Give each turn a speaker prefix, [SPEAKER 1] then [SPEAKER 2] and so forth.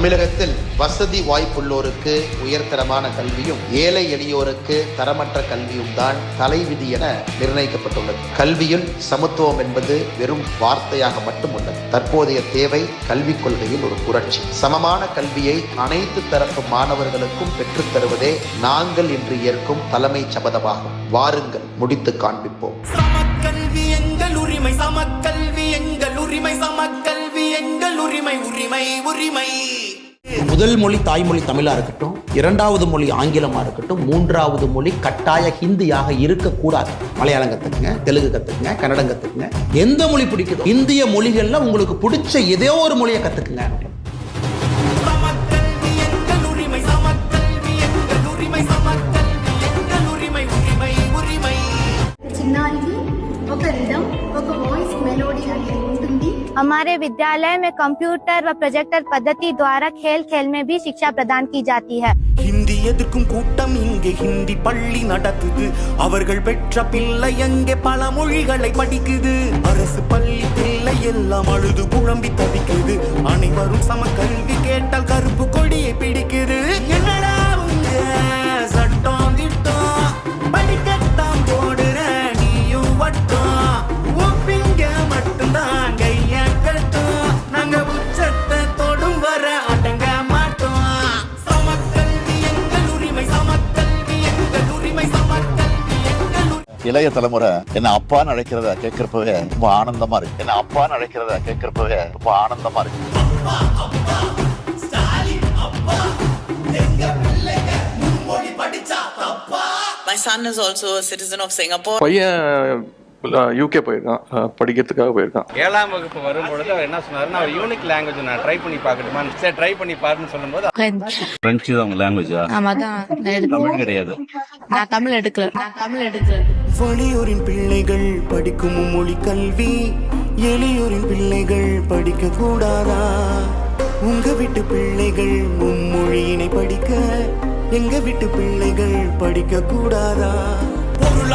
[SPEAKER 1] தமிழகத்தில் வசதி வாய்ப்புள்ளோருக்கு உயர்தரமான கல்வியும் ஏழை எளியோருக்கு தரமற்ற கல்வியும் தான் தலைவிதி என நிர்ணயிக்கப்பட்டுள்ளது. கல்வியில் சமத்துவம் என்பது வெறும் வார்த்தையாக மட்டும் உள்ளது. தற்போதைய தேவை கல்விக் கொள்கையில் ஒரு புரட்சி. சமமான கல்வியை அனைத்து தரப்பு மாணவர்களுக்கும் பெற்றுத் தருவதே நாங்கள் இன்று ஏற்கும் தலைமை சபதமாகும். வாருங்கள், முடித்து காண்பிப்போம்.
[SPEAKER 2] சமக்கல்வி எங்கள் உரிமை, சமக்கல்வி எங்கள் உரிமை, சமக்கல்வி எங்கள் உரிமை, உரிமை உரிமை.
[SPEAKER 3] முதல் மொழி தாய்மொழி தமிழா இருக்கட்டும், இரண்டாவது மொழி ஆங்கிலமா இருக்கட்டும், மூன்றாவது மொழி கட்டாய ஹிந்தியாக இருக்கக்கூடாது. மலையாளம் கத்துக்குங்க, தெலுங்கு கத்துக்குங்க, கன்னடம் கத்துக்குங்க, எந்த மொழி பிடிக்குதோ இந்திய மொழிகள்ல உங்களுக்கு பிடிச்ச ஏதோ ஒரு மொழியை கத்துக்குங்க.
[SPEAKER 2] சமக்கல்வி எங்கள் உரிமை, சமக்கல்வி எங்கள் உரிமை, சமக்கல்வி எங்கள் உரிமை, உரிமை உரிமை.
[SPEAKER 4] हमारे विद्यालय में कंप्यूटर व प्रोजेक्टर पद्धति द्वारा खेल खेल में भी शिक्षा प्रदान की जाती है.
[SPEAKER 2] ஹிந்தி எதிர்க்கும் கூட்டம் இங்கே ஹிந்தி பள்ளி நடத்துது. அவர்கள் பெற்ற பிள்ளை எங்கே பல மொழிகளை படிக்குது. அரசு பள்ளி பிள்ளை எல்லாம் அழுது குழம்பி தவிக்குது. அனைவரும் சம கல்வி கேட்டால் கருப்பு கொடியை பிடிக்குது. என்னடா உங்க சட்டம் திட்டம், படிக்கத்தான் போடுற நீயும் வட்டம், ஒப்பிங்க மட்டும்தான் கைய கட்டும், நாங்க உச்சத்தை தொடும் வர அடங்க மாட்டோம். சமக்கல்வி எங்கள் உரிமை, சமக்கல்வி எங்கள் உரிமை, சமக்கல்வி எங்கள் உரிமை.
[SPEAKER 5] இளைய தலைமுறை என்ன அப்பான்னு அழைக்கிறத கேட்கிறப்பவே ரொம்ப ஆனந்தமா இருக்கு. என்ன அப்பான்னு அழைக்கிறத கேட்கிறப்பவே ரொம்ப ஆனந்தமா இருக்கு.
[SPEAKER 2] அப்பா அப்பா ஸ்டாலின் அப்பா, எங்க பிள்ளைங்க மும்மொழி படிச்சா தப்பா.
[SPEAKER 6] My son is also a citizen of Singapore.
[SPEAKER 7] பையன் யூகே போயிருக்கான், படிக்கிறதுக்காக போயிருக்கான்.
[SPEAKER 8] 7ஆம் வகுப்பு வரும்பொழுது அவர் என்ன சொன்னாருன்னா, அவர் யூனிக் லாங்குவேஜ் நான் ட்ரை பண்ணி பார்க்கட்டுமா, சரி ட்ரை பண்ணி பாருன்னு சொல்லும்போது
[SPEAKER 9] பிரெஞ்சு தான் உங்க லாங்குவேஜா? தமிழ் கிடையாது.
[SPEAKER 4] நான் தமிழ் எடுக்கல.
[SPEAKER 2] வெளியூரின் பிள்ளைகள் படிக்கும் மும்மொழி கல்வி எளியூரின் பிள்ளைகள் படிக்க கூடாதா? உங்க வீட்டு பிள்ளைகள் மும்மொழியினை படிக்க எங்க வீட்டு பிள்ளைகள் படிக்க கூடாதா? பொருள்